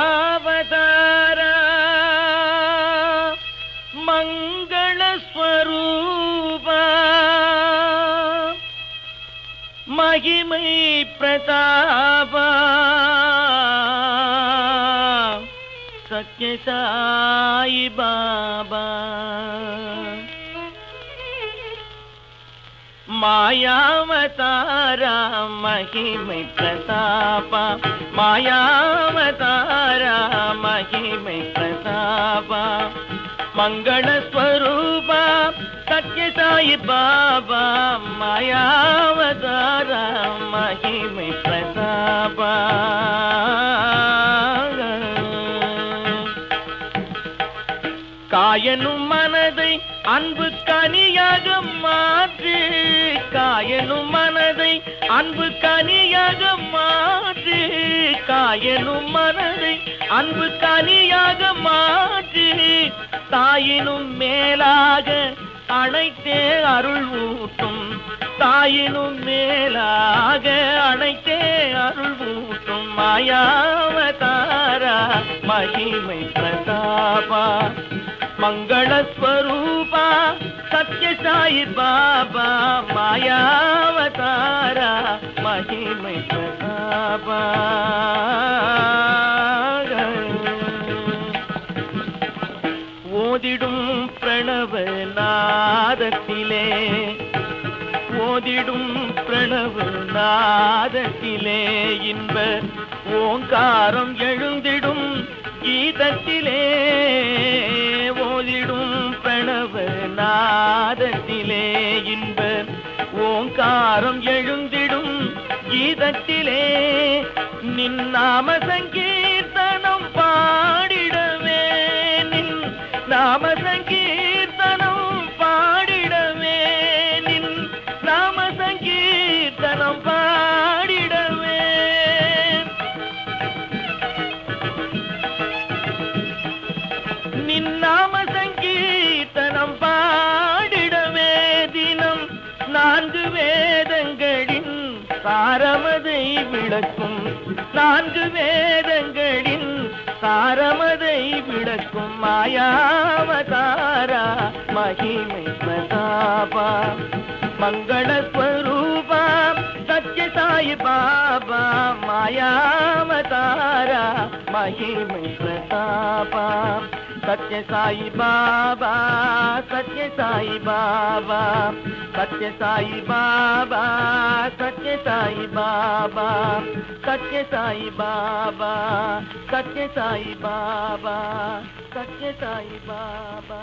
மாயாவதார மங்கள ஸ்வரூப மகிமை பிரதாப சத்ய சாயி பாபா மாயாவதார மகிமை பிரதாப மாயாவதார மகிமை பிரதாப மங்கள ஸ்வரூப சத்ய சாயி பாபா மாயாவதார மகிமை பிரதாப காயனும் மனதை அன்பு கனியாக மாற்று காயனும் மனதை அன்பு கனியாக மாற்று காயனும் மனதை அன்பு கனியாக மாற்று தாயினும் மேலாக அனைத்தே அருள் ஊட்டும் தாயினும் மேலாக அனைத்தே அருள் ஊட்டும் மாயாவதாரா மகிமை பிரதாபா மங்களஸ்வரூபா சத்ய சாயி பாபா மாயாவதாரா மகிமை பிரதாபா ஓதிடும் பிரணவ நாதத்திலே ஓதிடும் பிரணவ நாதத்திலே இன்ப ஓங்காரம் எழுந்திடும் கீதத்திலே ஓதிடும் பிரணவ நாதத்திலே இன்ப ஓங்காரம் எழுந்திடும் கீதத்திலே நின் நாம சங்கீர்த்தனம் பாடிடவே நின் நாம சங்கீர்த்தனம் பாடிடவே நின் நாம சங்கீர்த்தனம் பாடிடவே நின் நாம சங்கீர்த்தனம் பாடிடவே தினம் நான்கு வேதங்களின் சாரமதை விளக்கும் நான்கு வேதங்களின் சாரமதை விளக்கும் மாயாவதாரா மகிமை பிரதாபா மங்களஸ்வரூபா சத்ய சாயி பாபா மாயாவதாரா மகிமை பிரதாபா சத்ய சாயி பாபா சத்ய சாயி பாபா சத்ய சாயி பாபா சத்ய சாயி பாபா சத்ய சாயி பாபா சத்ய சாயி பாபா சத்ய சாயி பாபா